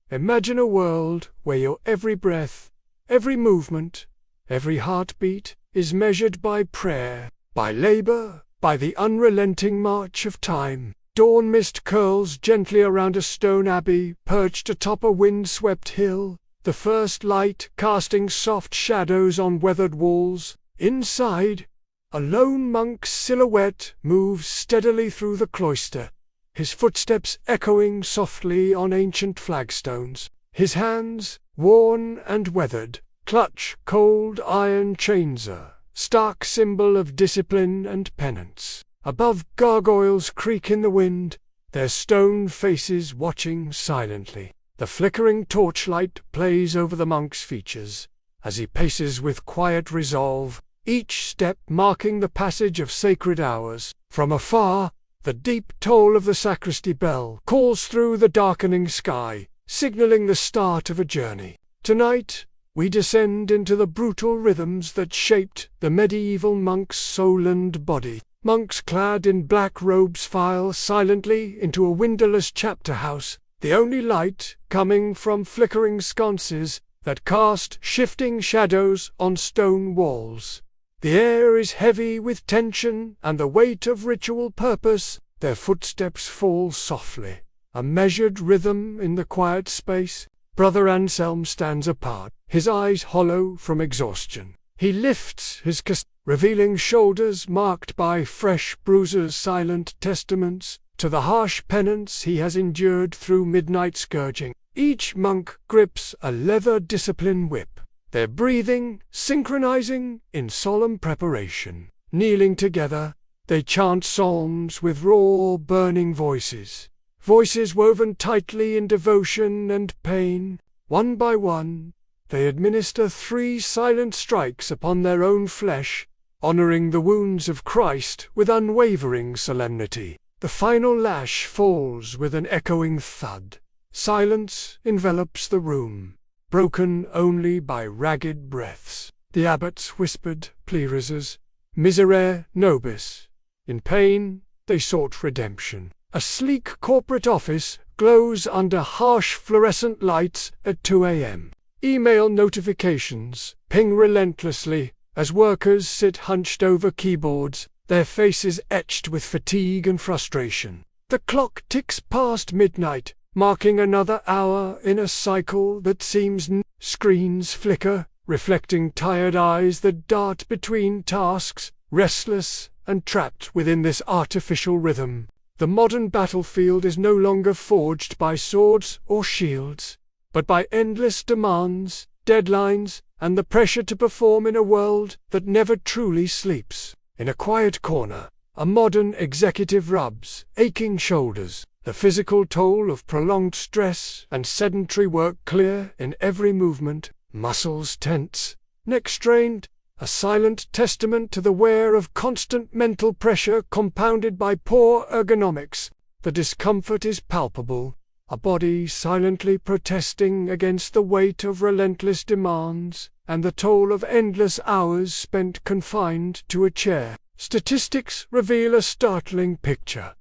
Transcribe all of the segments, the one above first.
Imagine a world where your every breath, every movement, every heartbeat is measured by prayer, by labor, by the unrelenting march of time. Dawn mist curls gently around a stone abbey perched atop a wind-swept hill, the first light casting soft shadows on weathered walls. Inside, a lone monk's silhouette moves steadily through the cloister, his footsteps echoing softly on ancient flagstones. His hands, worn and weathered, clutch cold iron chains, a stark symbol of discipline and penance. Above, gargoyles creak in the wind, their stone faces watching silently. The flickering torchlight plays over the monk's features as he paces with quiet resolve, each step marking the passage of sacred hours. From afar, the deep toll of the sacristy bell calls through the darkening sky, signaling the start of a journey. Tonight, we descend into the brutal rhythms that shaped the medieval monk's soul and body. Monks clad in black robes file silently into a windowless chapter house, the only light coming from flickering sconces that cast shifting shadows on stone walls. The air is heavy with tension and the weight of ritual purpose. Their footsteps fall softly, a measured rhythm in the quiet space. Brother Anselm stands apart, his eyes hollow from exhaustion. He lifts his revealing shoulders marked by fresh bruises, silent testaments to the harsh penance he has endured through midnight scourging. Each monk grips a leather discipline whip, their breathing synchronizing in solemn preparation. Kneeling together, they chant psalms with raw, burning voices, voices woven tightly in devotion and pain. One by one, they administer 3 silent strikes upon their own flesh, honoring the wounds of Christ with unwavering solemnity. The final lash falls with an echoing thud. Silence envelops the room, broken only by ragged breaths. The abbots whispered plerisers, miserere nobis. In pain, they sought redemption. A sleek corporate office glows under harsh fluorescent lights at 2 a.m. Email notifications ping relentlessly as workers sit hunched over keyboards, their faces etched with fatigue and frustration. The clock ticks past midnight, marking another hour in a cycle that seems screens flicker, reflecting tired eyes that dart between tasks, restless and trapped within this artificial rhythm. The modern battlefield is no longer forged by swords or shields, but by endless demands, deadlines, and the pressure to perform in a world that never truly sleeps. In a quiet corner, a modern executive rubs aching shoulders, the physical toll of prolonged stress and sedentary work clear in every movement, muscles tense, neck strained, a silent testament to the wear of constant mental pressure compounded by poor ergonomics. The discomfort is palpable, a body silently protesting against the weight of relentless demands and the toll of endless hours spent confined to a chair. Statistics reveal a startling picture.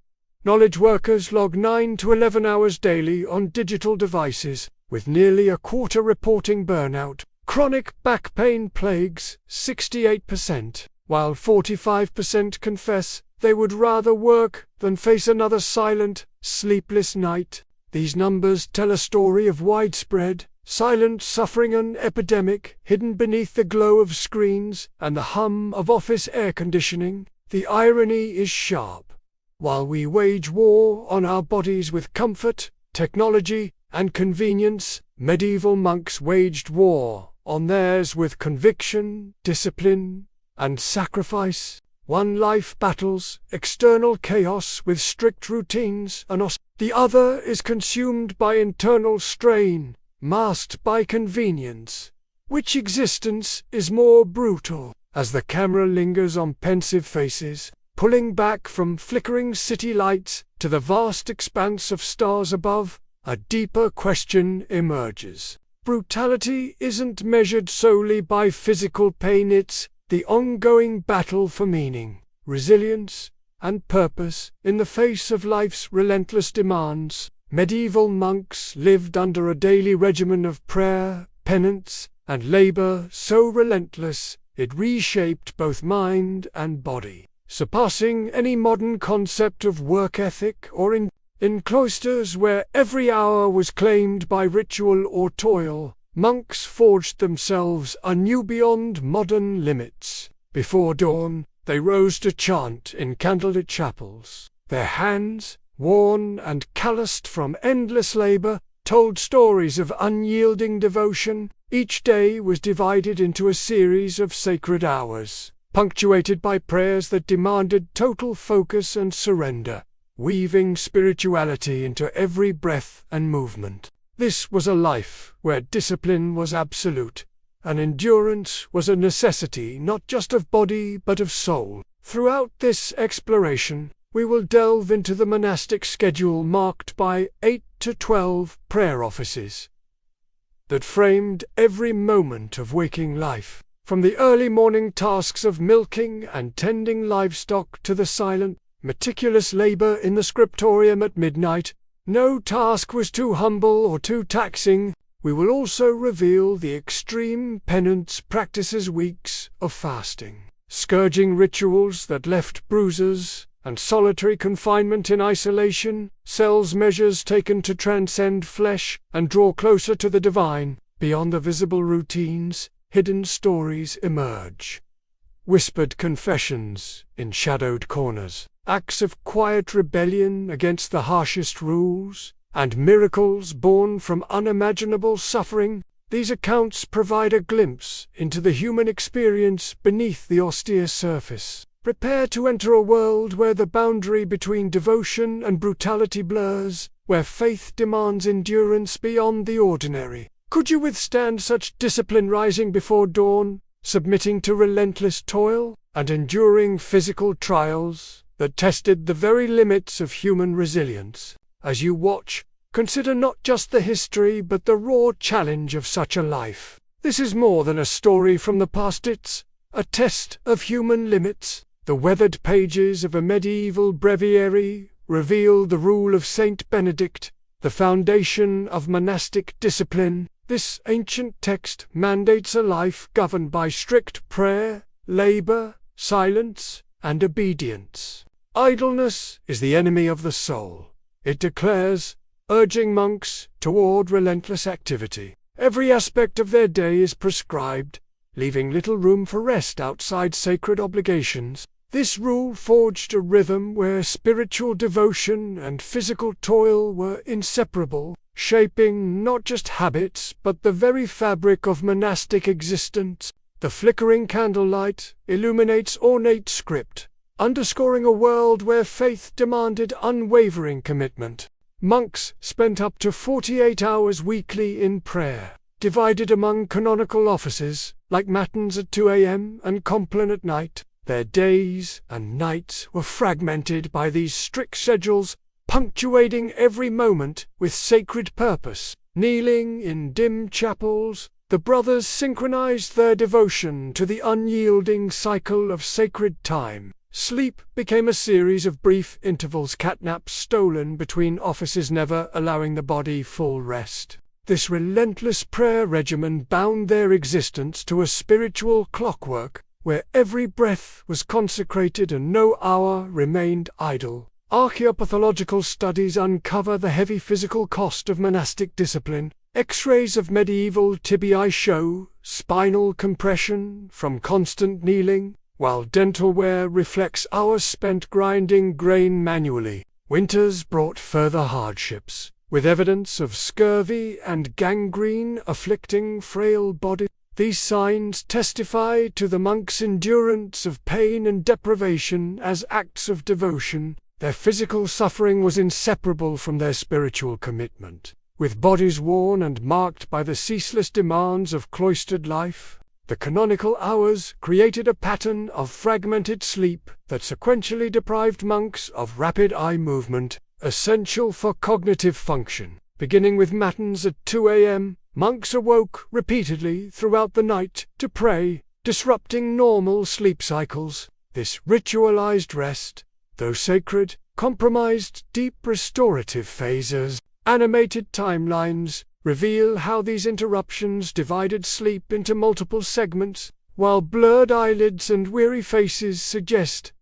Knowledge workers log 9 to 11 hours daily on digital devices, with nearly a quarter reporting burnout. Chronic back pain plagues 68%, while 45% confess they would rather work than face another silent, sleepless night. These numbers tell a story of widespread, silent suffering, an epidemic hidden beneath the glow of screens and the hum of office air conditioning. The irony is sharp. While we wage war on our bodies with comfort, technology, and convenience, medieval monks waged war on theirs with conviction, discipline, and sacrifice. One life battles external chaos with strict routines and the other is consumed by internal strain, masked by convenience. Which existence is more brutal? As the camera lingers on pensive faces, pulling back from flickering city lights to the vast expanse of stars above, a deeper question emerges. Brutality isn't measured solely by physical pain, it's the ongoing battle for meaning, resilience, and purpose in the face of life's relentless demands. Medieval monks lived under a daily regimen of prayer, penance, and labor so relentless it reshaped both mind and body, surpassing any modern concept of work ethic or in cloisters where every hour was claimed by ritual or toil. Monks forged themselves anew beyond modern limits. Before dawn, they rose to chant in candlelit chapels. Their hands, worn and calloused from endless labor, told stories of unyielding devotion. Each day was divided into a series of sacred hours, punctuated by prayers that demanded total focus and surrender, weaving spirituality into every breath and movement. This was a life where discipline was absolute, and endurance was a necessity not just of body but of soul. Throughout this exploration, we will delve into the monastic schedule marked by 8 to 12 prayer offices that framed every moment of waking life, from the early morning tasks of milking and tending livestock to the silent, meticulous labor in the scriptorium at midnight. No task was too humble or too taxing. We will also reveal the extreme penance practices, weeks of fasting, scourging rituals that left bruises, and solitary confinement in isolation, cells measures taken to transcend flesh and draw closer to the divine. Beyond the visible routines, hidden stories emerge. Whispered confessions in shadowed corners, acts of quiet rebellion against the harshest rules, and miracles born from unimaginable suffering. These accounts provide a glimpse into the human experience beneath the austere surface. Prepare to enter a world where the boundary between devotion and brutality blurs, where faith demands endurance beyond the ordinary. Could you withstand such discipline, rising before dawn, submitting to relentless toil, and enduring physical trials that tested the very limits of human resilience? As you watch, consider not just the history but the raw challenge of such a life. This is more than a story from the past, it's a test of human limits. The weathered pages of a medieval breviary reveal the rule of Saint Benedict, the foundation of monastic discipline. This ancient text mandates a life governed by strict prayer, labor, silence, and obedience. Idleness is the enemy of the soul, it declares, urging monks toward relentless activity. Every aspect of their day is prescribed, leaving little room for rest outside sacred obligations. This rule forged a rhythm where spiritual devotion and physical toil were inseparable, shaping not just habits but the very fabric of monastic existence. The flickering candlelight illuminates ornate script, underscoring a world where faith demanded unwavering commitment. Monks spent up to 48 hours weekly in prayer, divided among canonical offices, like matins at 2 a.m. and compline at night. Their days and nights were fragmented by these strict schedules, punctuating every moment with sacred purpose. Kneeling in dim chapels, the brothers synchronized their devotion to the unyielding cycle of sacred time. Sleep became a series of brief intervals, catnaps stolen between offices, never allowing the body full rest. This relentless prayer regimen bound their existence to a spiritual clockwork, where every breath was consecrated and no hour remained idle. Archaeopathological studies uncover the heavy physical cost of monastic discipline. X-rays of medieval tibiae show spinal compression from constant kneeling, while dental wear reflects hours spent grinding grain manually. Winters brought further hardships, with evidence of scurvy and gangrene afflicting frail bodies. These signs testify to the monks' endurance of pain and deprivation as acts of devotion. Their physical suffering was inseparable from their spiritual commitment. With bodies worn and marked by the ceaseless demands of cloistered life, the canonical hours created a pattern of fragmented sleep that sequentially deprived monks of rapid eye movement, essential for cognitive function. Beginning with matins at 2 a.m., monks awoke repeatedly throughout the night to pray, disrupting normal sleep cycles. This ritualized rest, though sacred, compromised deep restorative phases. Animated timelines reveal how these interruptions divided sleep into multiple segments, while blurred eyelids and weary faces suggest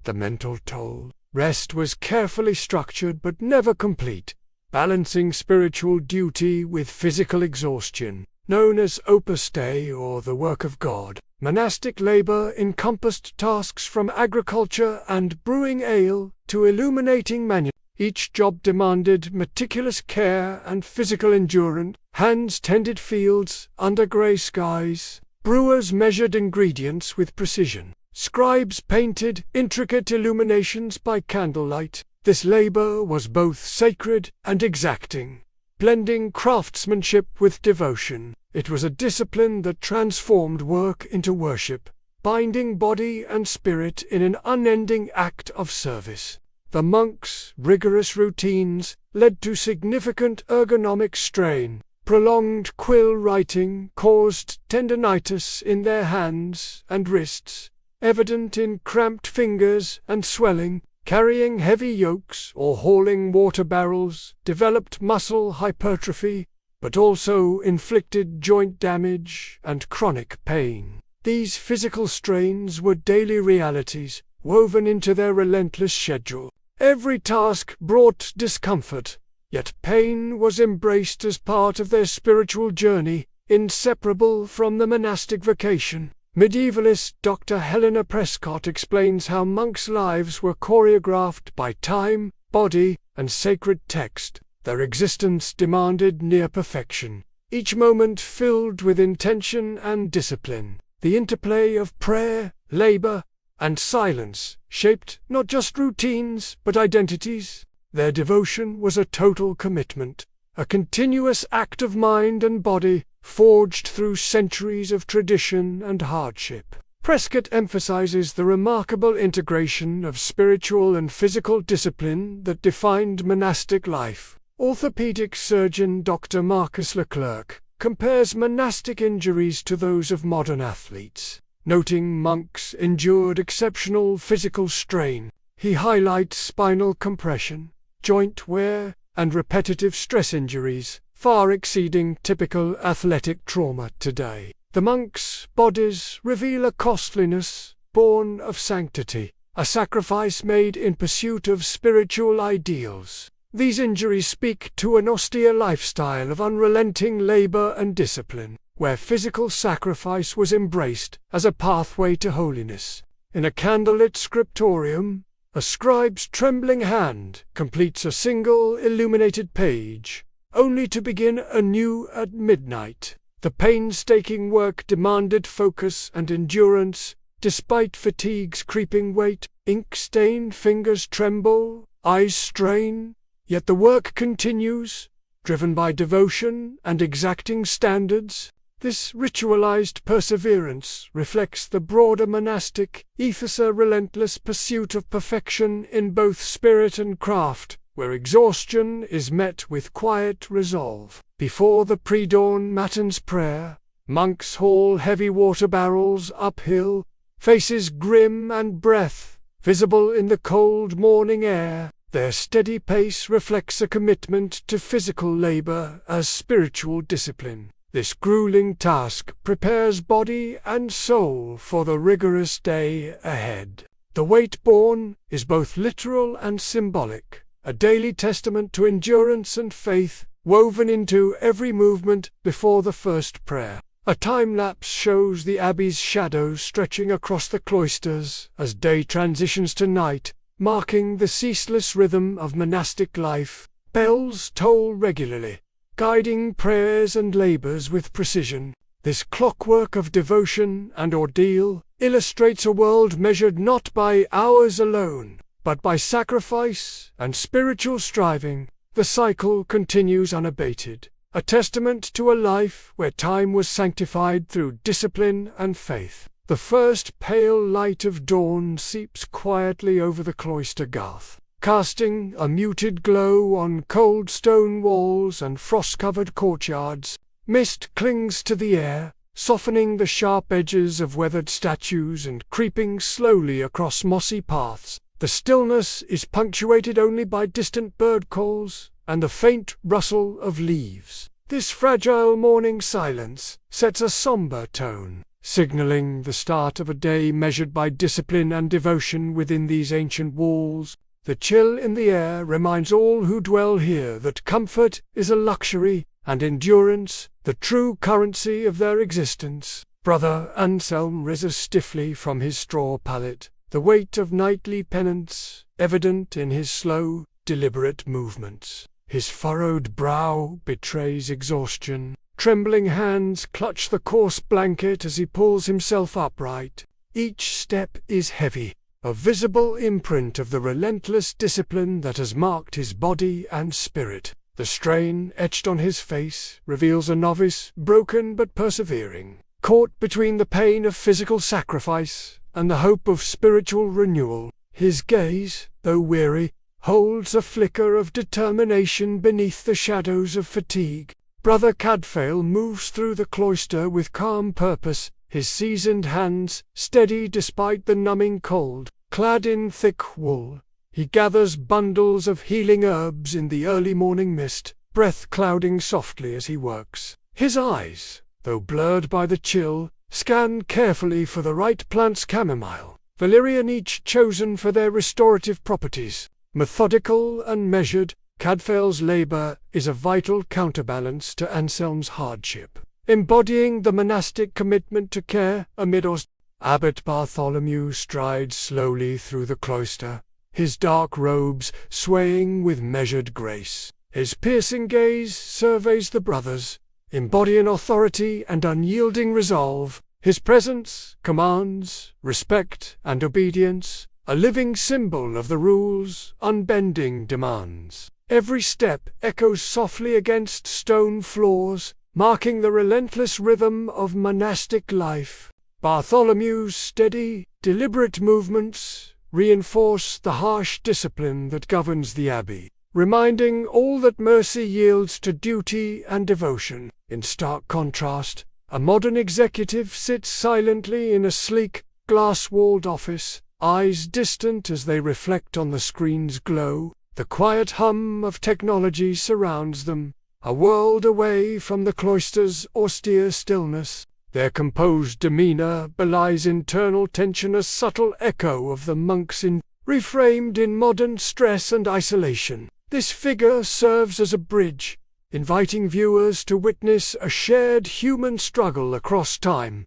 the mental toll. Rest was carefully structured but never complete, balancing spiritual duty with physical exhaustion. Known as Opus Dei or the work of God, monastic labor encompassed tasks from agriculture and brewing ale to illuminating manuscripts. Each job demanded meticulous care and physical endurance. Hands tended fields under gray skies. Brewers measured ingredients with precision. Scribes painted intricate illuminations by candlelight. This labor was both sacred and exacting, blending craftsmanship with devotion. It was a discipline that transformed work into worship, binding body and spirit in an unending act of service. The monks' rigorous routines led to significant ergonomic strain. Prolonged quill writing caused tendinitis in their hands and wrists, evident in cramped fingers and swelling. Carrying heavy yokes or hauling water barrels developed muscle hypertrophy, but also inflicted joint damage and chronic pain. These physical strains were daily realities, woven into their relentless schedule. Every task brought discomfort, yet pain was embraced as part of their spiritual journey, inseparable from the monastic vocation. Medievalist Dr. Helena Prescott explains how monks' lives were choreographed by time, body, and sacred text. Their existence demanded near perfection, each moment filled with intention and discipline. The interplay of prayer, labor, and silence shaped not just routines but identities. Their devotion was a total commitment, a continuous act of mind and body, forged through centuries of tradition and hardship. Prescott emphasizes the remarkable integration of spiritual and physical discipline that defined monastic life. Orthopedic surgeon Dr. Marcus Leclerc compares monastic injuries to those of modern athletes. Noting monks endured exceptional physical strain, he highlights spinal compression, joint wear, and repetitive stress injuries, far exceeding typical athletic trauma today. The monks' bodies reveal a costliness born of sanctity, a sacrifice made in pursuit of spiritual ideals. These injuries speak to an austere lifestyle of unrelenting labor and discipline, where physical sacrifice was embraced as a pathway to holiness. In a candlelit scriptorium, a scribe's trembling hand completes a single illuminated page, only to begin anew at midnight. The painstaking work demanded focus and endurance. Despite fatigue's creeping weight, ink-stained fingers tremble, eyes strain, yet the work continues, driven by devotion and exacting standards. This ritualized perseverance reflects the broader monastic ethos, a relentless pursuit of perfection in both spirit and craft, where exhaustion is met with quiet resolve. Before the pre-dawn matins prayer, monks haul heavy water barrels uphill, faces grim and breath visible in the cold morning air. Their steady pace reflects a commitment to physical labor as spiritual discipline. This grueling task prepares body and soul for the rigorous day ahead. The weight borne is both literal and symbolic, a daily testament to endurance and faith, woven into every movement before the first prayer. A time-lapse shows the abbey's shadows stretching across the cloisters as day transitions to night, marking the ceaseless rhythm of monastic life. Bells toll regularly, guiding prayers and labors with precision. This clockwork of devotion and ordeal illustrates a world measured not by hours alone, but by sacrifice and spiritual striving. The cycle continues unabated, a testament to a life where time was sanctified through discipline and faith. The first pale light of dawn seeps quietly over the cloister garth, casting a muted glow on cold stone walls and frost-covered courtyards. Mist clings to the air, softening the sharp edges of weathered statues and creeping slowly across mossy paths. The stillness is punctuated only by distant bird calls and the faint rustle of leaves. This fragile morning silence sets a somber tone, signaling the start of a day measured by discipline and devotion within these ancient walls. The chill in the air reminds all who dwell here that comfort is a luxury, and endurance the true currency of their existence. Brother Anselm rises stiffly from his straw pallet, the weight of nightly penance evident in his slow, deliberate movements. His furrowed brow betrays exhaustion. Trembling hands clutch the coarse blanket as he pulls himself upright. Each step is heavy, a visible imprint of the relentless discipline that has marked his body and spirit. The strain etched on his face reveals a novice, broken but persevering, caught between the pain of physical sacrifice and the hope of spiritual renewal. His gaze, though weary, holds a flicker of determination beneath the shadows of fatigue. Brother Cadfael moves through the cloister with calm purpose, his seasoned hands steady despite the numbing cold. Clad in thick wool, he gathers bundles of healing herbs in the early morning mist, breath clouding softly as he works. His eyes, though blurred by the chill, scan carefully for the right plants, chamomile, valerian, each chosen for their restorative properties. Methodical and measured, Cadfael's labor is a vital counterbalance to Anselm's hardship, embodying the monastic commitment to care amid austerity. Abbot Bartholomew strides slowly through the cloister, his dark robes swaying with measured grace. His piercing gaze surveys the brothers, embodying authority and unyielding resolve. His presence commands respect and obedience, a living symbol of the rule's unbending demands. Every step echoes softly against stone floors, marking the relentless rhythm of monastic life. Bartholomew's steady, deliberate movements reinforce the harsh discipline that governs the abbey, reminding all that mercy yields to duty and devotion. In stark contrast, a modern executive sits silently in a sleek, glass-walled office, eyes distant as they reflect on the screen's glow. The quiet hum of technology surrounds them, a world away from the cloister's austere stillness. Their composed demeanor belies internal tension, a subtle echo of the monks reframed in modern stress and isolation. This figure serves as a bridge, inviting viewers to witness a shared human struggle across time.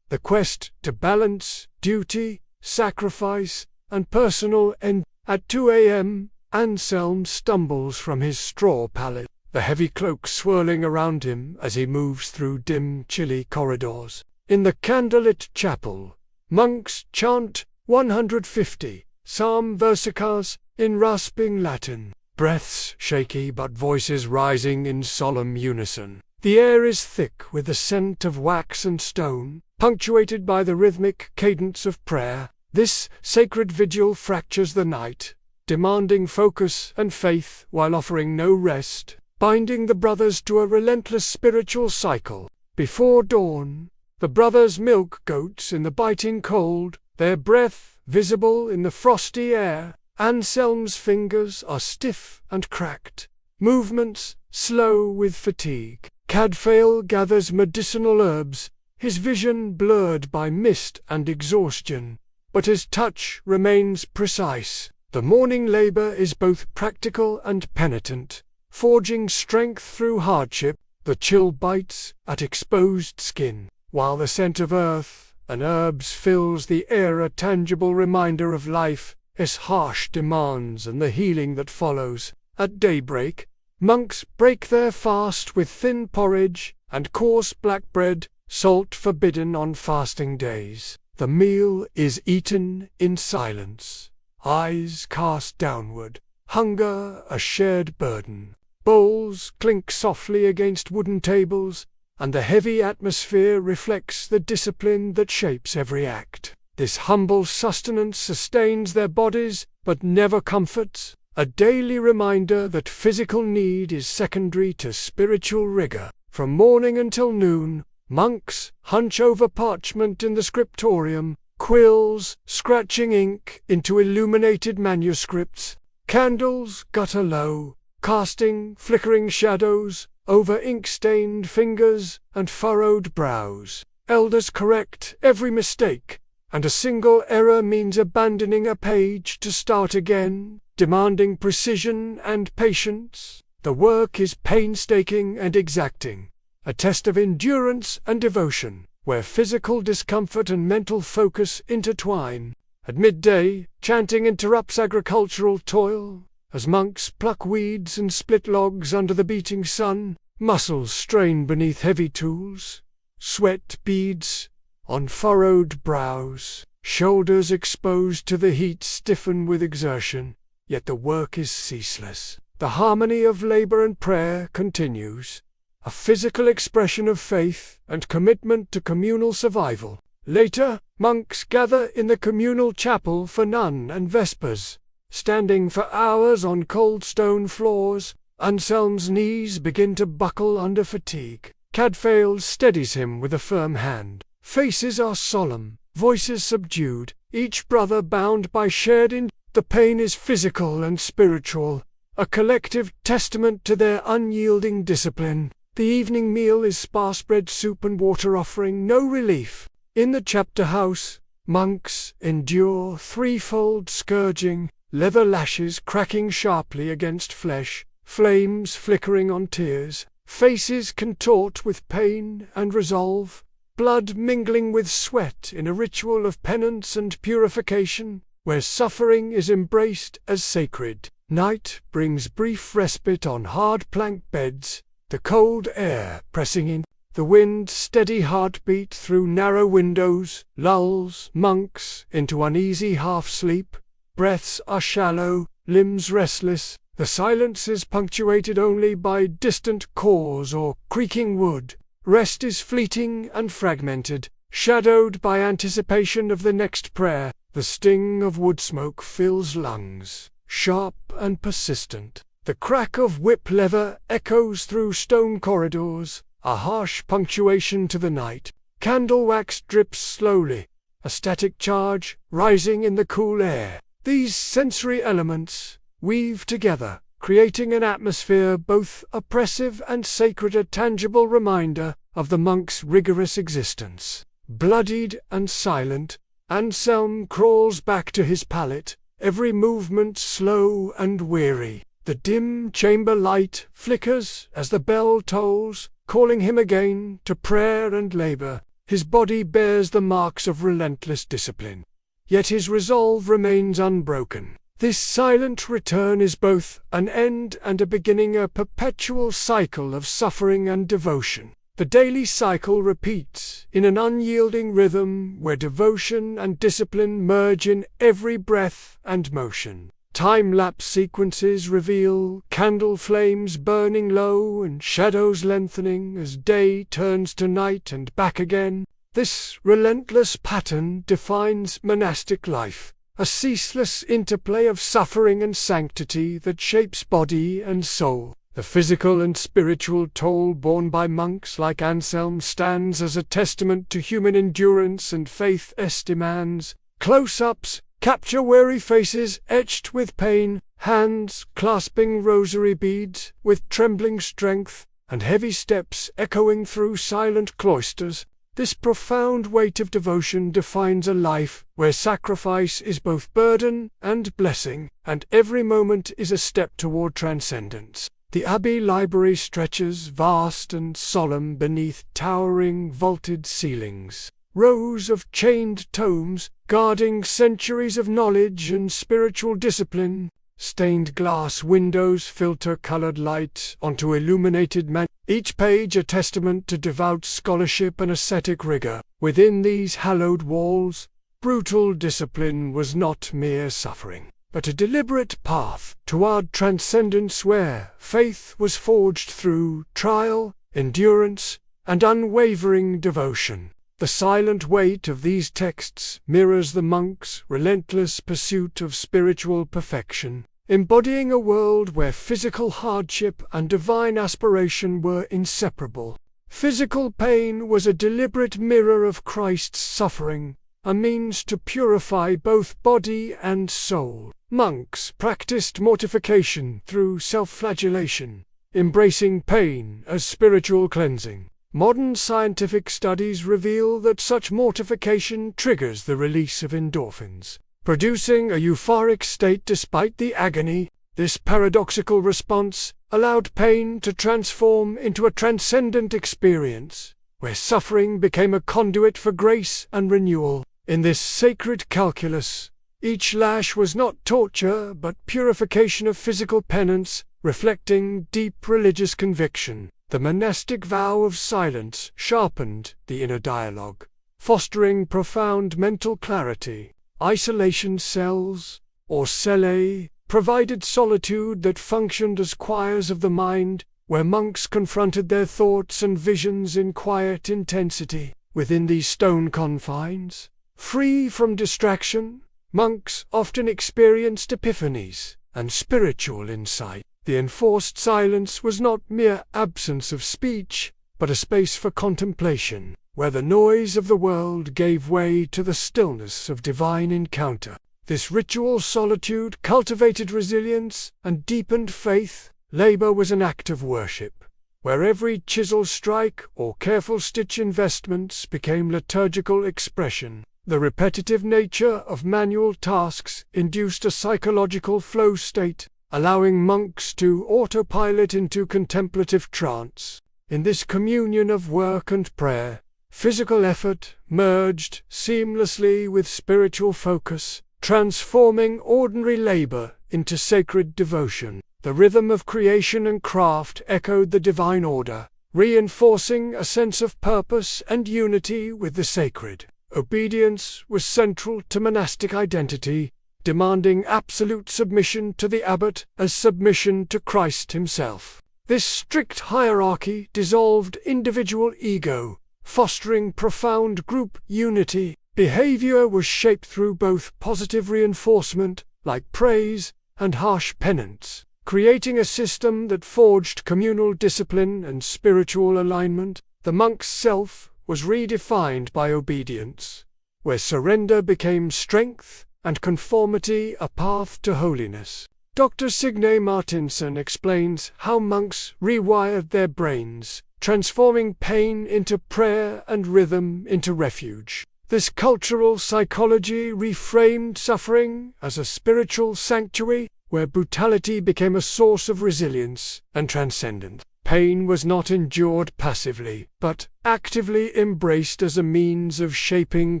The quest to balance duty, sacrifice, and personal end. At 2 a.m., Anselm stumbles from his straw pallet, the heavy cloak swirling around him as he moves through dim, chilly corridors. In the candlelit chapel, monks chant 150 psalm versicars in rasping Latin, breaths shaky but voices rising in solemn unison. The air is thick with the scent of wax and stone, punctuated by the rhythmic cadence of prayer. This sacred vigil fractures the night, demanding focus and faith while offering no rest, binding the brothers to a relentless spiritual cycle. Before dawn, the brothers milk goats in the biting cold, their breath visible in the frosty air. Anselm's fingers are stiff and cracked, movements slow with fatigue. Cadfael gathers medicinal herbs, his vision blurred by mist and exhaustion, but his touch remains precise. The morning labor is both practical and penitent, forging strength through hardship. The chill bites at exposed skin, while the scent of earth and herbs fills the air, a tangible reminder of life, its harsh demands and the healing that follows. At daybreak, monks break their fast with thin porridge and coarse black bread, salt forbidden on fasting days. The meal is eaten in silence, eyes cast downward, hunger a shared burden. Bowls clink softly against wooden tables, and the heavy atmosphere reflects the discipline that shapes every act. This humble sustenance sustains their bodies, but never comforts, a daily reminder that physical need is secondary to spiritual rigor. From morning until noon, monks hunch over parchment in the scriptorium, quills scratching ink into illuminated manuscripts. Candles gutter low, casting flickering shadows over ink-stained fingers and furrowed brows. Elders correct every mistake, and a single error means abandoning a page to start again, demanding precision and patience. The work is painstaking and exacting, a test of endurance and devotion, where physical discomfort and mental focus intertwine. At midday, chanting interrupts agricultural toil, as monks pluck weeds and split logs under the beating sun. Muscles strain beneath heavy tools, sweat beads on furrowed brows, shoulders exposed to the heat stiffen with exertion, yet the work is ceaseless. The harmony of labor and prayer continues, a physical expression of faith and commitment to communal survival. Later, monks gather in the communal chapel for none and vespers. Standing for hours on cold stone floors, Anselm's knees begin to buckle under fatigue. Cadfael steadies him with a firm hand. Faces are solemn, voices subdued, each brother bound by shared The pain is physical and spiritual, a collective testament to their unyielding discipline. The evening meal is sparse bread soup and water, offering no relief. In the chapter house, monks endure threefold scourging, leather lashes cracking sharply against flesh, flames flickering on tears, faces contort with pain and resolve, blood mingling with sweat in a ritual of penance and purification, where suffering is embraced as sacred. Night brings brief respite on hard plank beds, the cold air pressing in, the wind's steady heartbeat through narrow windows, lulls monks into uneasy half-sleep. Breaths are shallow, limbs restless, the silence is punctuated only by distant caws or creaking wood. Rest is fleeting and fragmented, shadowed by anticipation of the next prayer. The sting of wood smoke fills lungs, sharp and persistent. The crack of whip leather echoes through stone corridors, a harsh punctuation to the night. Candle wax drips slowly, a static charge rising in the cool air. These sensory elements weave together, creating an atmosphere both oppressive and sacred, a tangible reminder of the monk's rigorous existence. Bloodied and silent, Anselm crawls back to his pallet, every movement slow and weary. The dim chamber light flickers as the bell tolls, calling him again to prayer and labor. His body bears the marks of relentless discipline, yet his resolve remains unbroken. This silent return is both an end and a beginning, a perpetual cycle of suffering and devotion. The daily cycle repeats in an unyielding rhythm where devotion and discipline merge in every breath and motion. Time-lapse sequences reveal candle flames burning low and shadows lengthening as day turns to night and back again. This relentless pattern defines monastic life, a ceaseless interplay of suffering and sanctity that shapes body and soul. The physical and spiritual toll borne by monks like Anselm stands as a testament to human endurance and faith. Demands close-ups capture weary faces etched with pain, hands clasping rosary beads with trembling strength, and heavy steps echoing through silent cloisters. This profound weight of devotion defines a life where sacrifice is both burden and blessing, and every moment is a step toward transcendence. The abbey library stretches vast and solemn beneath towering vaulted ceilings. Rows of chained tomes, guarding centuries of knowledge and spiritual discipline. Stained glass windows filter colored light onto illuminated each page a testament to devout scholarship and ascetic rigor. Within these hallowed walls, brutal discipline was not mere suffering, but a deliberate path toward transcendence where faith was forged through trial, endurance, and unwavering devotion. The silent weight of these texts mirrors the monk's relentless pursuit of spiritual perfection, embodying a world where physical hardship and divine aspiration were inseparable. Physical pain was a deliberate mirror of Christ's suffering, a means to purify both body and soul. Monks practiced mortification through self-flagellation, embracing pain as spiritual cleansing. Modern scientific studies reveal that such mortification triggers the release of endorphins, producing a euphoric state despite the agony. This paradoxical response allowed pain to transform into a transcendent experience, where suffering became a conduit for grace and renewal. In this sacred calculus, each lash was not torture but purification of physical penance, reflecting deep religious conviction. The monastic vow of silence sharpened the inner dialogue, fostering profound mental clarity. Isolation cells, or celae, provided solitude that functioned as choirs of the mind, where monks confronted their thoughts and visions in quiet intensity. Within these stone confines, free from distraction, monks often experienced epiphanies and spiritual insight. The enforced silence was not mere absence of speech, but a space for contemplation, where the noise of the world gave way to the stillness of divine encounter. This ritual solitude cultivated resilience and deepened faith. Labor was an act of worship, where every chisel strike or careful stitch investments became liturgical expression. The repetitive nature of manual tasks induced a psychological flow state, allowing monks to autopilot into contemplative trance. In this communion of work and prayer, physical effort merged seamlessly with spiritual focus, transforming ordinary labor into sacred devotion. The rhythm of creation and craft echoed the divine order, reinforcing a sense of purpose and unity with the sacred. Obedience was central to monastic identity, demanding absolute submission to the abbot as submission to Christ himself. This strict hierarchy dissolved individual ego, fostering profound group unity. Behavior was shaped through both positive reinforcement, like praise, and harsh penance, creating a system that forged communal discipline and spiritual alignment. The monk's self was redefined by obedience, where surrender became strength and conformity a path to holiness. Dr. Signe Martinson explains how monks rewired their brains, transforming pain into prayer and rhythm into refuge. This cultural psychology reframed suffering as a spiritual sanctuary, where brutality became a source of resilience and transcendence. Pain was not endured passively, but actively embraced as a means of shaping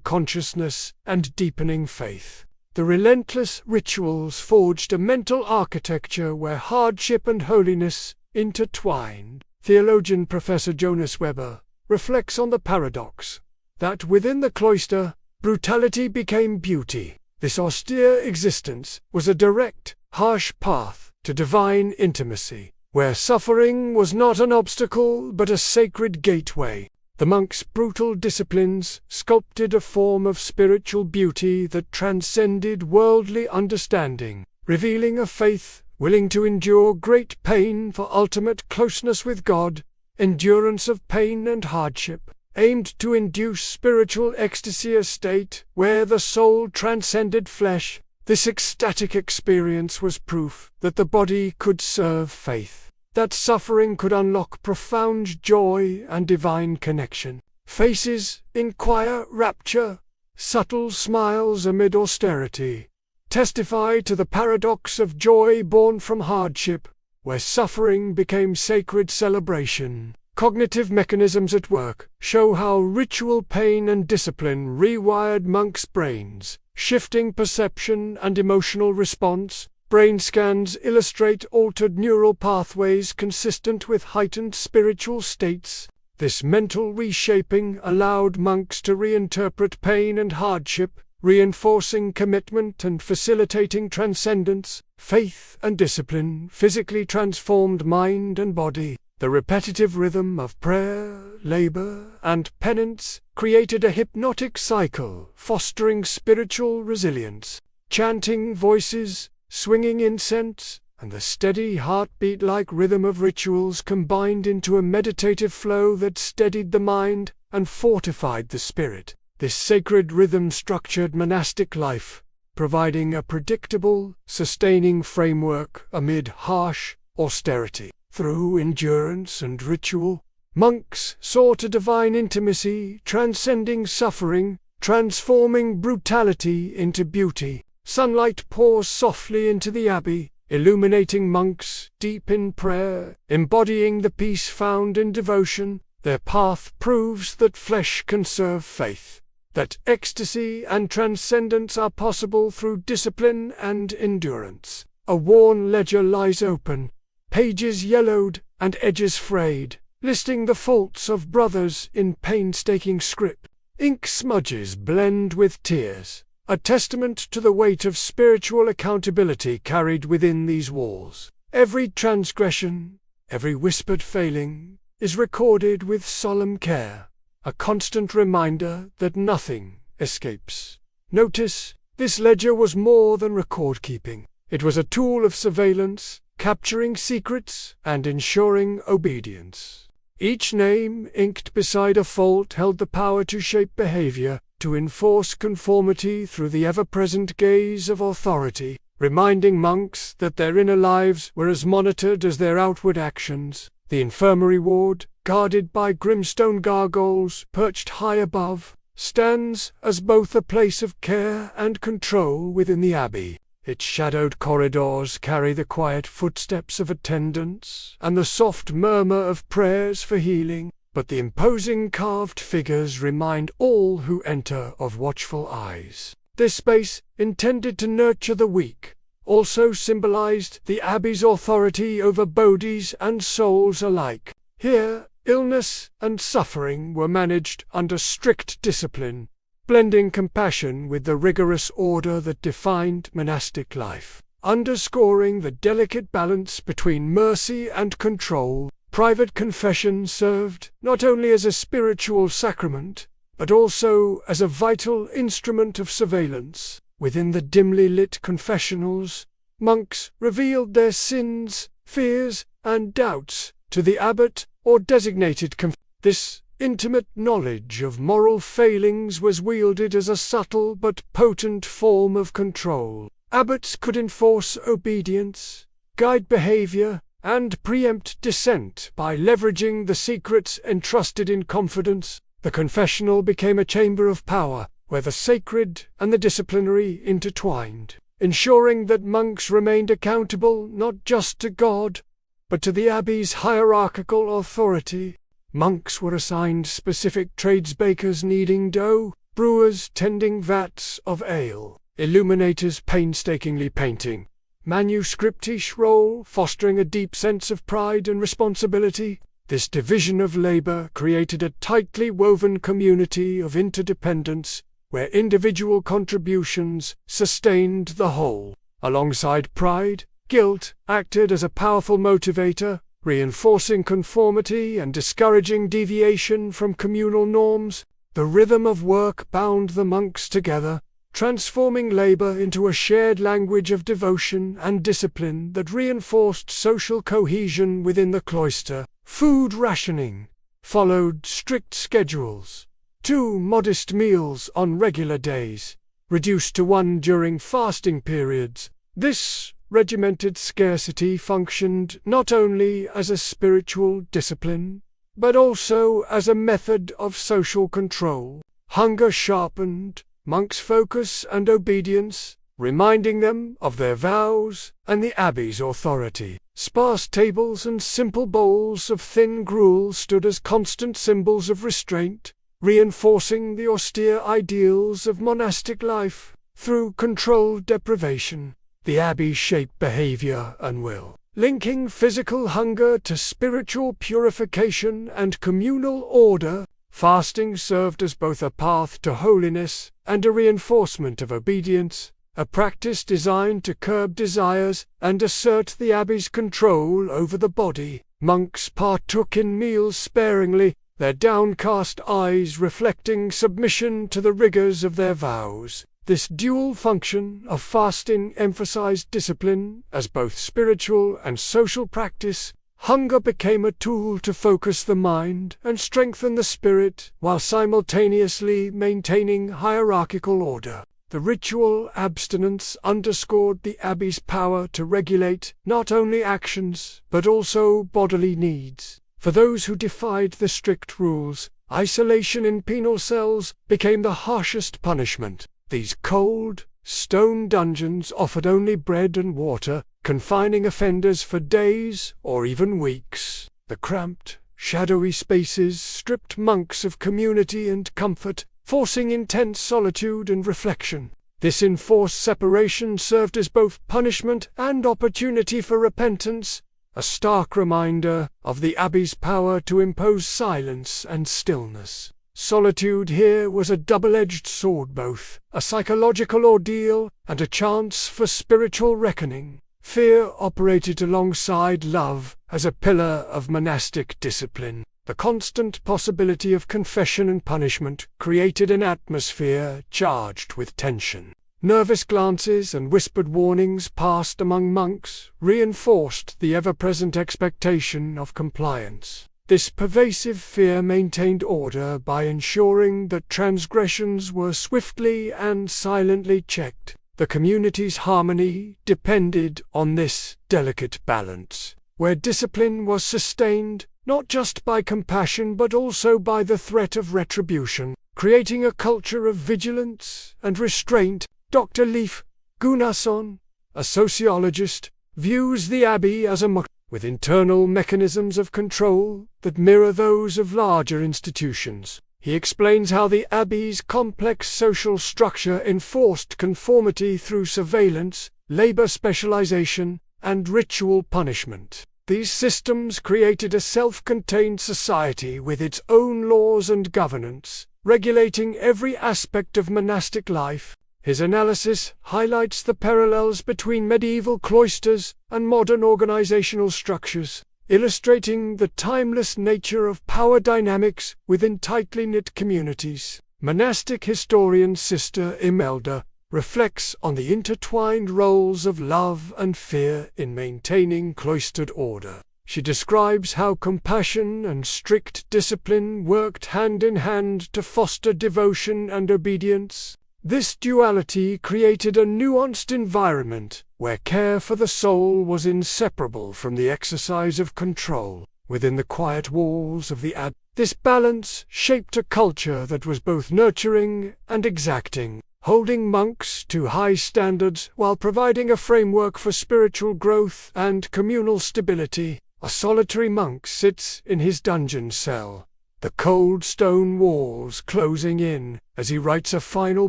consciousness and deepening faith. The relentless rituals forged a mental architecture where hardship and holiness intertwined. Theologian Professor Jonas Weber reflects on the paradox that within the cloister, brutality became beauty. This austere existence was a direct, harsh path to divine intimacy, where suffering was not an obstacle but a sacred gateway. The monk's brutal disciplines sculpted a form of spiritual beauty that transcended worldly understanding, revealing a faith willing to endure great pain for ultimate closeness with God. Endurance of pain and hardship aimed to induce spiritual ecstasy, a state where the soul transcended flesh. This ecstatic experience was proof that the body could serve faith, that suffering could unlock profound joy and divine connection. Faces inquire rapture, subtle smiles amid austerity, testify to the paradox of joy born from hardship, where suffering became sacred celebration. Cognitive mechanisms at work show how ritual pain and discipline rewired monks' brains, shifting perception and emotional response. Brain scans illustrate altered neural pathways consistent with heightened spiritual states. This mental reshaping allowed monks to reinterpret pain and hardship, reinforcing commitment and facilitating transcendence. Faith and discipline physically transformed mind and body. The repetitive rhythm of prayer, labor, and penance created a hypnotic cycle, fostering spiritual resilience. Chanting voices, swinging incense, and the steady heartbeat-like rhythm of rituals combined into a meditative flow that steadied the mind and fortified the spirit. This sacred rhythm structured monastic life, providing a predictable, sustaining framework amid harsh austerity. Through endurance and ritual, monks sought a divine intimacy, transcending suffering, transforming brutality into beauty. Sunlight pours softly into the abbey, illuminating monks deep in prayer, embodying the peace found in devotion. Their path proves that flesh can serve faith, that ecstasy and transcendence are possible through discipline and endurance. A worn ledger lies open, pages yellowed and edges frayed, listing the faults of brothers in painstaking script. Ink smudges blend with tears, a testament to the weight of spiritual accountability carried within these walls. Every transgression, every whispered failing, is recorded with solemn care, a constant reminder that nothing escapes. Notice, this ledger was more than record-keeping. It was a tool of surveillance, capturing secrets and ensuring obedience. Each name inked beside a fault held the power to shape behavior, to enforce conformity through the ever-present gaze of authority, reminding monks that their inner lives were as monitored as their outward actions. The infirmary ward, guarded by grimstone gargoyles perched high above, stands as both a place of care and control within the abbey. Its shadowed corridors carry the quiet footsteps of attendants and the soft murmur of prayers for healing, but the imposing carved figures remind all who enter of watchful eyes. This space, intended to nurture the weak, also symbolized the abbey's authority over bodies and souls alike. Here, illness and suffering were managed under strict discipline, blending compassion with the rigorous order that defined monastic life. Underscoring the delicate balance between mercy and control, private confession served not only as a spiritual sacrament, but also as a vital instrument of surveillance. Within the dimly lit confessionals, monks revealed their sins, fears, and doubts to the abbot or designated This intimate knowledge of moral failings was wielded as a subtle but potent form of control. Abbots could enforce obedience, guide behavior, and preempt dissent by leveraging the secrets entrusted in confidence. The confessional became a chamber of power, where the sacred and the disciplinary intertwined, ensuring that monks remained accountable not just to God, but to the abbey's hierarchical authority. Monks were assigned specific trades: bakers kneading dough, brewers tending vats of ale, illuminators painstakingly painting, manuscriptish role fostering a deep sense of pride and responsibility. This division of labor created a tightly woven community of interdependence, where individual contributions sustained the whole. Alongside pride, guilt acted as a powerful motivator, reinforcing conformity and discouraging deviation from communal norms. The rhythm of work bound the monks together, transforming labor into a shared language of devotion and discipline that reinforced social cohesion within the cloister. Food rationing followed strict schedules. 2 modest meals on regular days, reduced to 1 during fasting periods. This regimented scarcity functioned not only as a spiritual discipline, but also as a method of social control. Hunger sharpened monks' focus and obedience, reminding them of their vows and the abbey's authority. Sparse tables and simple bowls of thin gruel stood as constant symbols of restraint, reinforcing the austere ideals of monastic life. Through controlled deprivation, the abbey shaped behavior and will, linking physical hunger to spiritual purification and communal order. Fasting served as both a path to holiness and a reinforcement of obedience, a practice designed to curb desires and assert the abbey's control over the body. Monks partook in meals sparingly, their downcast eyes reflecting submission to the rigors of their vows. This dual function of fasting emphasized discipline as both spiritual and social practice, Hunger became a tool to focus the mind and strengthen the spirit, while simultaneously maintaining hierarchical order. The ritual abstinence underscored the abbey's power to regulate not only actions, but also bodily needs. For those who defied the strict rules, isolation in penal cells became the harshest punishment. These cold, stone dungeons offered only bread and water, confining offenders for days or even weeks. The cramped, shadowy spaces stripped monks of community and comfort, forcing intense solitude and reflection. This enforced separation served as both punishment and opportunity for repentance, a stark reminder of the abbey's power to impose silence and stillness. Solitude here was a double-edged sword, both a psychological ordeal and a chance for spiritual reckoning. Fear operated alongside love as a pillar of monastic discipline. The constant possibility of confession and punishment created an atmosphere charged with tension. Nervous glances and whispered warnings passed among monks reinforced the ever-present expectation of compliance. This pervasive fear maintained order by ensuring that transgressions were swiftly and silently checked. The community's harmony depended on this delicate balance, where discipline was sustained not just by compassion but also by the threat of retribution, creating a culture of vigilance and restraint. Dr. Leif Gunnarsson, a sociologist, views the abbey as a with internal mechanisms of control that mirror those of larger institutions. He explains how the abbey's complex social structure enforced conformity through surveillance, labor specialization, and ritual punishment. These systems created a self-contained society with its own laws and governance, regulating every aspect of monastic life. His analysis highlights the parallels between medieval cloisters and modern organizational structures, illustrating the timeless nature of power dynamics within tightly knit communities. Monastic historian Sister Imelda reflects on the intertwined roles of love and fear in maintaining cloistered order. She describes how compassion and strict discipline worked hand in hand to foster devotion and obedience. This duality created a nuanced environment where care for the soul was inseparable from the exercise of control. Within the quiet walls of the abbey, this balance shaped a culture that was both nurturing and exacting, holding monks to high standards while providing a framework for spiritual growth and communal stability. A solitary monk sits in his dungeon cell, the cold stone walls closing in, as he writes a final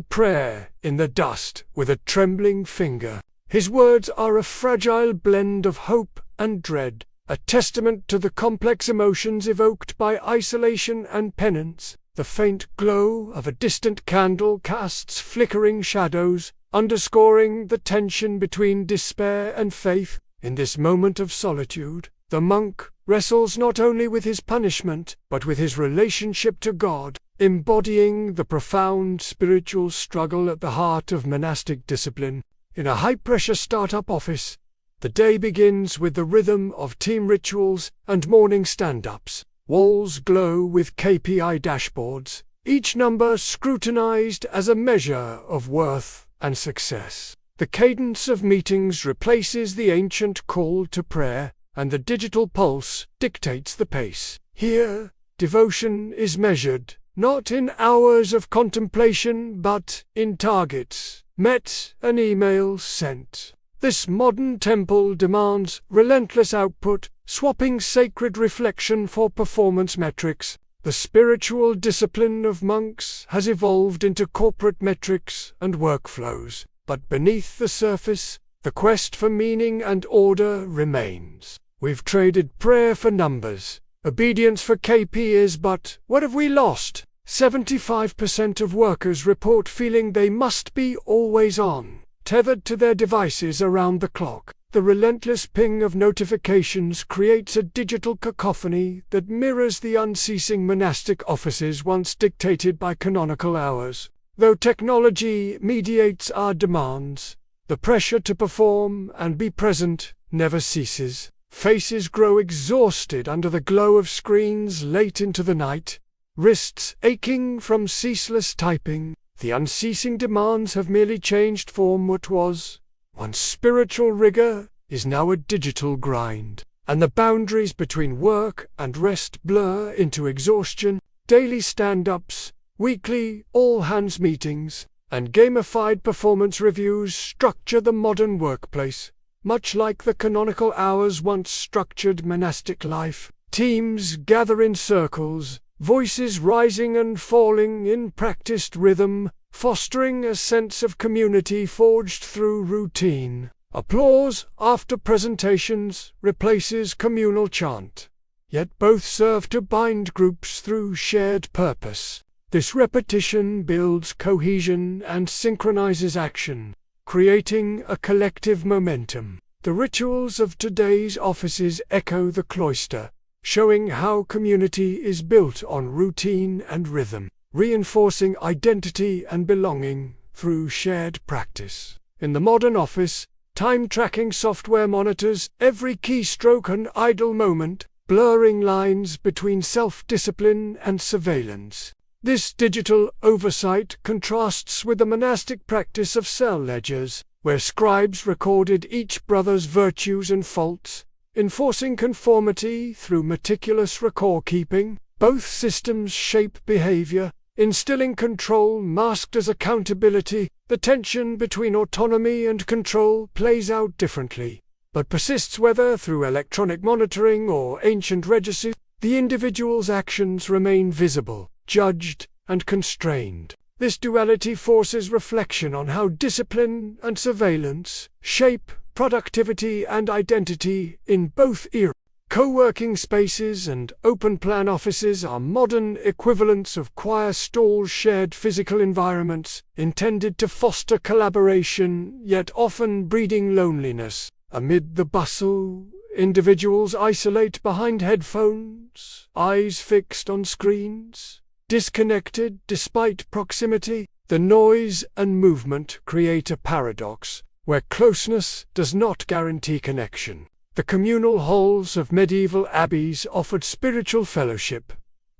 prayer in the dust with a trembling finger. His words are a fragile blend of hope and dread, a testament to the complex emotions evoked by isolation and penance. The faint glow of a distant candle casts flickering shadows, underscoring the tension between despair and faith. In this moment of solitude, the monk wrestles not only with his punishment, but with his relationship to God, embodying the profound spiritual struggle at the heart of monastic discipline. In a high-pressure startup office, the day begins with the rhythm of team rituals and morning stand-ups. Walls glow with KPI dashboards, each number scrutinized as a measure of worth and success. The cadence of meetings replaces the ancient call to prayer, and the digital pulse dictates the pace. Here, devotion is measured, not in hours of contemplation but in targets met and emails sent. This modern temple demands relentless output, swapping sacred reflection for performance metrics. The spiritual discipline of monks has evolved into corporate metrics and workflows, but beneath the surface, the quest for meaning and order remains. We've traded prayer for numbers, obedience for KPIs, but what have we lost? 75% of workers report feeling they must be always on, tethered to their devices around the clock. The relentless ping of notifications creates a digital cacophony that mirrors the unceasing monastic offices once dictated by canonical hours. Though technology mediates our demands, the pressure to perform and be present never ceases. Faces grow exhausted under the glow of screens late into the night, wrists aching from ceaseless typing. The unceasing demands have merely changed form. What was once spiritual rigor is now a digital grind, and the boundaries between work and rest blur into exhaustion. Daily stand-ups, weekly all-hands meetings, and gamified performance reviews structure the modern workplace. Much like the canonical hours once structured monastic life, teams gather in circles, voices rising and falling in practiced rhythm, fostering a sense of community forged through routine. Applause after presentations replaces communal chant, yet both serve to bind groups through shared purpose. This repetition builds cohesion and synchronizes action, creating a collective momentum. The rituals of today's offices echo the cloister, showing how community is built on routine and rhythm, reinforcing identity and belonging through shared practice. In the modern office, time-tracking software monitors every keystroke and idle moment, blurring lines between self-discipline and surveillance. This digital oversight contrasts with the monastic practice of cell ledgers, where scribes recorded each brother's virtues and faults, enforcing conformity through meticulous record-keeping. Both systems shape behavior, instilling control masked as accountability. The tension between autonomy and control plays out differently, but persists whether through electronic monitoring or ancient registries. The individual's actions remain visible, judged, and constrained. This duality forces reflection on how discipline and surveillance shape productivity and identity in both eras. Co-working spaces and open-plan offices are modern equivalents of choir stalls, shared physical environments intended to foster collaboration, yet often breeding loneliness. Amid the bustle, individuals isolate behind headphones, eyes fixed on screens, disconnected despite proximity. The noise and movement create a paradox, where closeness does not guarantee connection. The communal halls of medieval abbeys offered spiritual fellowship,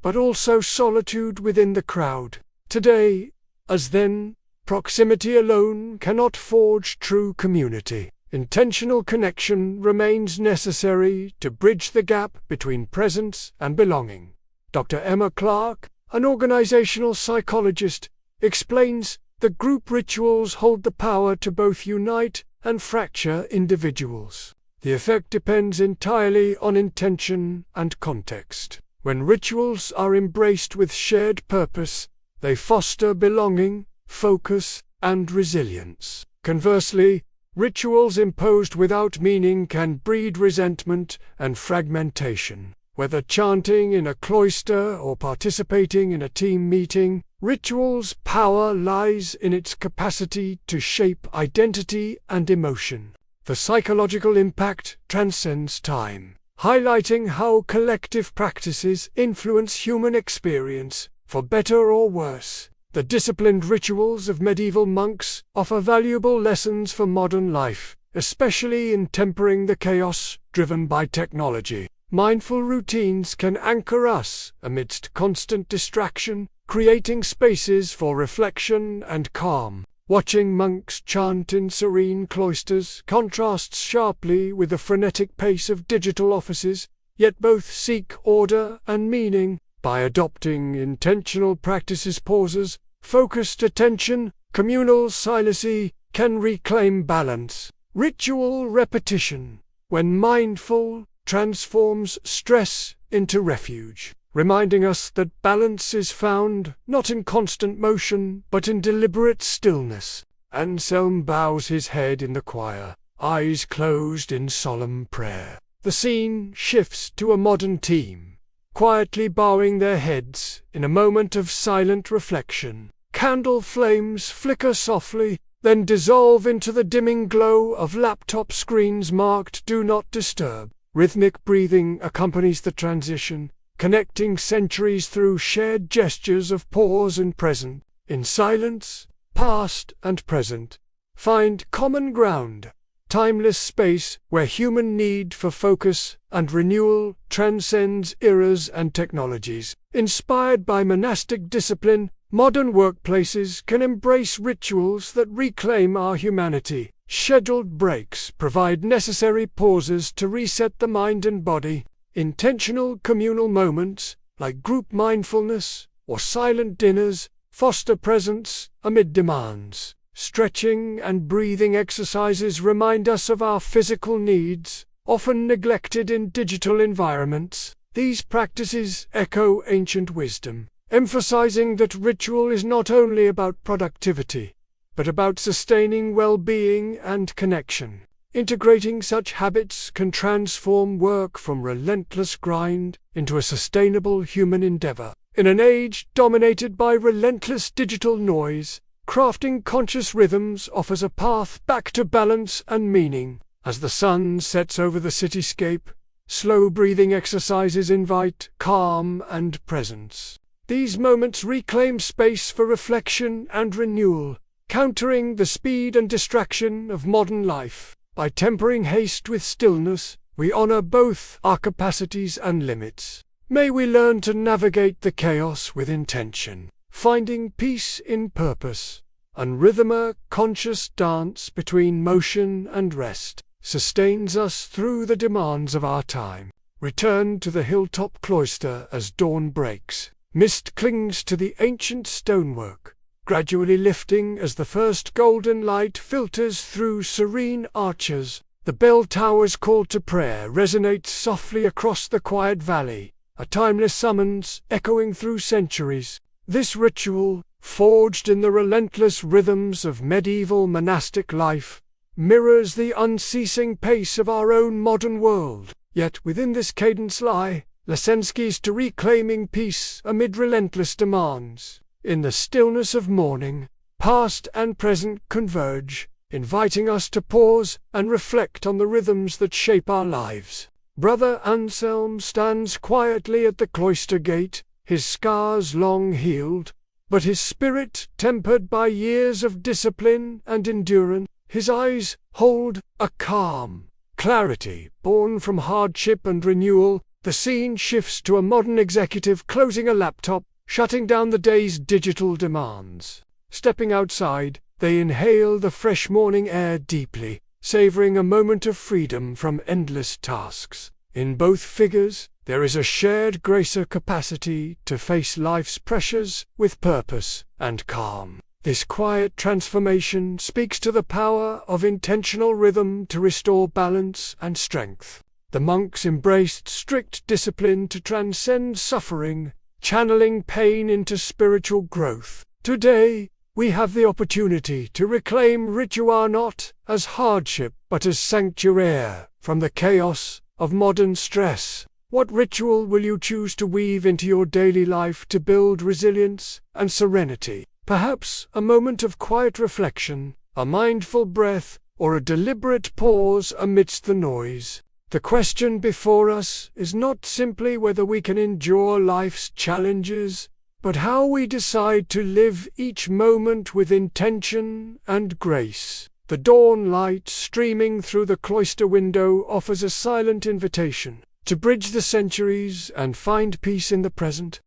but also solitude within the crowd. Today, as then, proximity alone cannot forge true community. Intentional connection remains necessary to bridge the gap between presence and belonging. Dr. Emma Clark, an organizational psychologist, explains that group rituals hold the power to both unite and fracture individuals. The effect depends entirely on intention and context. When rituals are embraced with shared purpose, they foster belonging, focus, and resilience. Conversely, rituals imposed without meaning can breed resentment and fragmentation. Whether chanting in a cloister or participating in a team meeting, ritual's power lies in its capacity to shape identity and emotion. The psychological impact transcends time, highlighting how collective practices influence human experience, for better or worse. The disciplined rituals of medieval monks offer valuable lessons for modern life, especially in tempering the chaos driven by technology. Mindful routines can anchor us amidst constant distraction, creating spaces for reflection and calm. Watching monks chant in serene cloisters contrasts sharply with the frenetic pace of digital offices, yet both seek order and meaning. By adopting intentional practices, pauses, focused attention, communal silence can reclaim balance. Ritual repetition, when mindful, transforms stress into refuge, reminding us that balance is found not in constant motion but in deliberate stillness. Anselm bows his head in the choir, eyes closed in solemn prayer. The scene shifts to a modern team, quietly bowing their heads in a moment of silent reflection. Candle flames flicker softly, then dissolve into the dimming glow of laptop screens marked "Do Not Disturb." Rhythmic breathing accompanies the transition, connecting centuries through shared gestures of pause and present. In silence, past and present find common ground, timeless space where human need for focus and renewal transcends eras and technologies. Inspired by monastic discipline, modern workplaces can embrace rituals that reclaim our humanity. Scheduled breaks provide necessary pauses to reset the mind and body. Intentional communal moments, like group mindfulness or silent dinners, foster presence amid demands. Stretching and breathing exercises remind us of our physical needs, often neglected in digital environments. These practices echo ancient wisdom, emphasizing that ritual is not only about productivity, but about sustaining well-being and connection. Integrating such habits can transform work from relentless grind into a sustainable human endeavor. In an age dominated by relentless digital noise, crafting conscious rhythms offers a path back to balance and meaning. As the sun sets over the cityscape, slow breathing exercises invite calm and presence. These moments reclaim space for reflection and renewal, countering the speed and distraction of modern life. By tempering haste with stillness, we honor both our capacities and limits. May we learn to navigate the chaos with intention, finding peace in purpose, and rhythm. A conscious dance between motion and rest sustains us through the demands of our time. Return to the hilltop cloister as dawn breaks. Mist clings to the ancient stonework, gradually lifting as the first golden light filters through serene arches. The bell tower's call to prayer resonates softly across the quiet valley, a timeless summons echoing through centuries. This ritual, forged in the relentless rhythms of medieval monastic life, mirrors the unceasing pace of our own modern world. Yet within this cadence lie lessons to reclaiming peace amid relentless demands. In the stillness of morning, past and present converge, inviting us to pause and reflect on the rhythms that shape our lives. Brother Anselm stands quietly at the cloister gate, his scars long healed, but his spirit tempered by years of discipline and endurance. His eyes hold a calm clarity born from hardship and renewal. The scene shifts to a modern executive closing a laptop, shutting down the day's digital demands. Stepping outside, they inhale the fresh morning air deeply, savoring a moment of freedom from endless tasks. In both figures, there is a shared grace, a capacity to face life's pressures with purpose and calm. This quiet transformation speaks to the power of intentional rhythm to restore balance and strength. The monks embraced strict discipline to transcend suffering, channeling pain into spiritual growth. Today, we have the opportunity to reclaim ritual not as hardship but as sanctuary from the chaos of modern stress. What ritual will you choose to weave into your daily life to build resilience and serenity? Perhaps a moment of quiet reflection, a mindful breath, or a deliberate pause amidst the noise. The question before us is not simply whether we can endure life's challenges, but how we decide to live each moment with intention and grace. The dawn light streaming through the cloister window offers a silent invitation to bridge the centuries and find peace in the present.